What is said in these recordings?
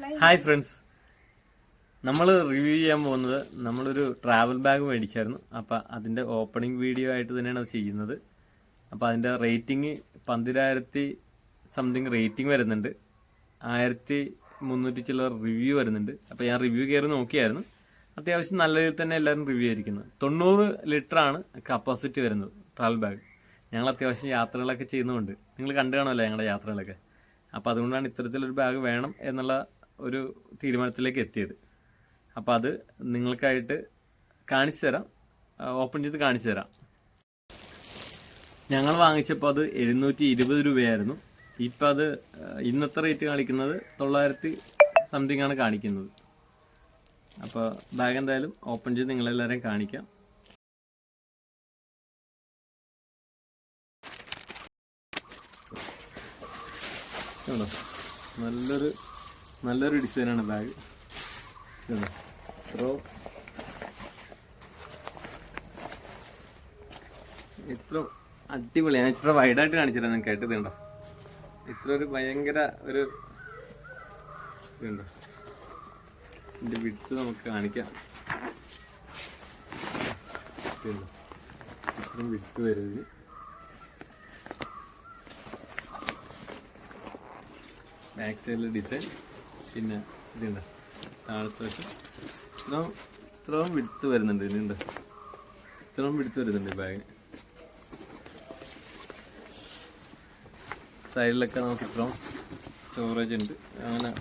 Hi friends, നമ്മൾ review ചെയ്യാൻ പോകുന്നത് നമ്മളൊരു ട്രാവൽ ബാഗ് മേടിച്ചായിരുന്നു. അപ്പോൾ അതിൻ്റെ ഓപ്പണിംഗ് വീഡിയോ ആയിട്ട് തന്നെയാണ് അത് ചെയ്യുന്നത്. അപ്പോൾ അതിൻ്റെ റേറ്റിംഗ് 12,000 സംതിങ് റേറ്റിംഗ് വരുന്നുണ്ട്, 1,300 ചില റിവ്യൂ വരുന്നുണ്ട്. അപ്പോൾ ഞാൻ റിവ്യൂ കയറി നോക്കിയായിരുന്നു. അത്യാവശ്യം നല്ല രീതിയിൽ തന്നെ എല്ലാവരും റിവ്യൂ ആയിരിക്കുന്നത്. 90 ലിറ്ററാണ് കപ്പാസിറ്റി വരുന്നത് ട്രാവൽ ബാഗ്. ഞങ്ങൾ അത്യാവശ്യം യാത്രകളൊക്കെ ചെയ്യുന്നതുകൊണ്ട് നിങ്ങൾ കണ്ടു കാണുമല്ലോ ഞങ്ങളുടെ യാത്രകളൊക്കെ. അപ്പോൾ അതുകൊണ്ടാണ് ഇത്തരത്തിലൊരു ബാഗ് വേണം എന്നുള്ള ഒരു തീരുമാനത്തിലേക്ക് എത്തിയത്. അപ്പോൾ അത് നിങ്ങൾക്കായിട്ട് കാണിച്ചു തരാം, ഓപ്പൺ ചെയ്ത് കാണിച്ചു തരാം. ഞങ്ങൾ വാങ്ങിച്ചപ്പോൾ അത് 720 രൂപയായിരുന്നു. ഇപ്പം അത് ഇന്നത്തെ റേറ്റ് കാണിക്കുന്നത് 900 സംതിങ് ആണ് കാണിക്കുന്നത്. അപ്പോൾ ബാഗ് എന്തായാലും ഓപ്പൺ ചെയ്ത് നിങ്ങളെല്ലാവരെയും കാണിക്കാം. കേട്ടോ, നല്ലൊരു ഡിസൈനാണ് ബാഗ്. ഇത്ര അടിപൊളി. ഞാൻ ഇത്ര വൈഡായിട്ട് കാണിച്ചില്ല നിങ്ങൾക്ക് ആയിട്ട്. ഇതുണ്ടോ, ഇത്ര ഒരു ഭയങ്കര ഒരു ഇതുണ്ടോ, ഇതിൻ്റെ വിഡ്ത്ത് നമുക്ക് കാണിക്കാം. ഇത്രയും വിഡ്ത്ത് വരുന്നത്. ബാക്ക് സൈഡിലെ ഡിസൈൻ, പിന്നെ ഇതുണ്ട് താഴത്തെ വശം. ഇത്രയും വിഡ്ത്ത് വരുന്നുണ്ട്. ഇതിനുണ്ട്, ഇത്രയും വിഡ്ത്ത് വരുന്നുണ്ട് ഈ ബാഗിന്. സൈഡിലൊക്കെ നമുക്ക് ഇത്രയും സ്റ്റോറേജ് ഉണ്ട്. അങ്ങനെ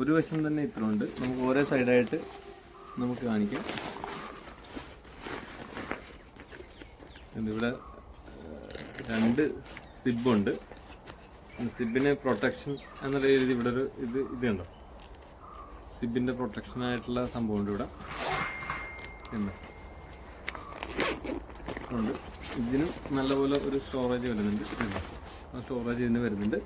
ഒരു വശം തന്നെ ഇത്ര ഉണ്ട്. നമുക്ക് ഓരോ സൈഡായിട്ട് നമുക്ക് കാണിക്കാം. ഇവിടെ 2 സിബുണ്ട്. സിബിന് പ്രൊട്ടക്ഷൻ എന്നുള്ള രീതിയിൽ ഇവിടെ ഒരു ഇതുണ്ടോ, സിബിൻ്റെ പ്രൊട്ടക്ഷനായിട്ടുള്ള സംഭവമുണ്ട് ഇവിടെ ഉണ്ട്. ഇതിനും നല്ലപോലെ ഒരു സ്റ്റോറേജ് വരുന്നുണ്ട്. ആ സ്റ്റോറേജ് ഇതിന് വരുന്നുണ്ട്.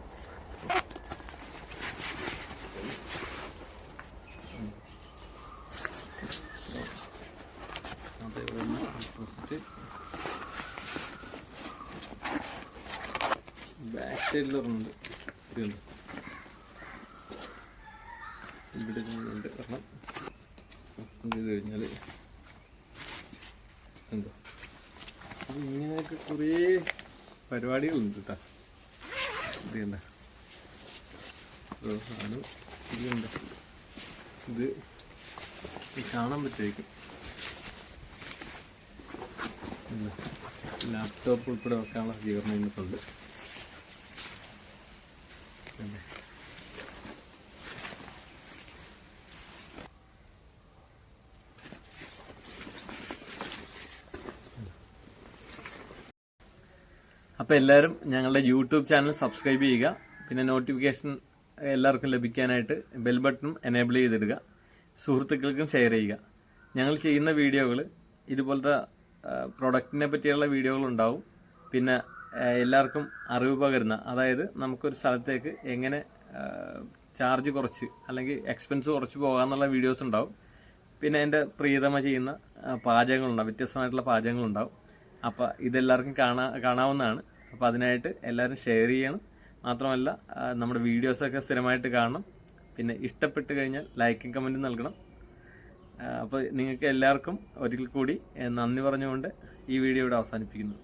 ബാക്ക് സൈഡിലൊരെണ്ണുണ്ട്. ഇവിടെ ഉണ്ട് ഒരെണ്ണം. ഓപ്പൺ ചെയ്ത് കഴിഞ്ഞാൽ എന്തോ ഇങ്ങനെയൊക്കെ കുറേ പരിപാടികളുണ്ട് കേട്ടോ. ഇതുണ്ട ആണ്. ഇതുണ്ട്, ഇത് കാണാൻ പറ്റുമായിരിക്കും. ലാപ്ടോപ്പ് ഉൾപ്പെടെ വെക്കാനുള്ള സജ്ജീകരണം ഇതിനകത്തുണ്ട്. അപ്പോൾ എല്ലാവരും ഞങ്ങളുടെ യൂട്യൂബ് ചാനൽ സബ്സ്ക്രൈബ് ചെയ്യുക. പിന്നെ നോട്ടിഫിക്കേഷൻ എല്ലാവർക്കും ലഭിക്കാനായിട്ട് ബെൽ ബട്ടണും എനേബിൾ ചെയ്തിടുക. സുഹൃത്തുക്കൾക്കും ഷെയർ ചെയ്യുക. ഞങ്ങൾ ചെയ്യുന്ന വീഡിയോകൾ ഇതുപോലത്തെ പ്രൊഡക്റ്റിനെ പറ്റിയുള്ള വീഡിയോകളുണ്ടാവും. പിന്നെ എല്ലാവർക്കും അറിവ് പകരുന്ന, അതായത് നമുക്കൊരു സ്ഥലത്തേക്ക് എങ്ങനെ ചാർജ് കുറച്ച് അല്ലെങ്കിൽ എക്സ്പെൻസ് കുറച്ച് പോകാമെന്നുള്ള വീഡിയോസ് ഉണ്ടാവും. പിന്നെ എൻ്റെ പ്രിയതമ ചെയ്യുന്ന പാചകങ്ങളുണ്ടാവും, വ്യത്യസ്തമായിട്ടുള്ള പാചകങ്ങളുണ്ടാവും. അപ്പോൾ ഇതെല്ലാവർക്കും കാണാവുന്നതാണ്. അപ്പോൾ അതിനായിട്ട് എല്ലാവരും ഷെയർ ചെയ്യണം. മാത്രമല്ല നമ്മുടെ വീഡിയോസൊക്കെ സ്ഥിരമായിട്ട് കാണണം. പിന്നെ ഇഷ്ടപ്പെട്ട് കഴിഞ്ഞാൽ ലൈക്കും കമൻറ്റും നൽകണം. അപ്പോൾ നിങ്ങൾക്ക് എല്ലാവർക്കും ഒരിക്കൽ കൂടി നന്ദി പറഞ്ഞുകൊണ്ട് ഈ വീഡിയോ ഇവിടെ അവസാനിപ്പിക്കുന്നു.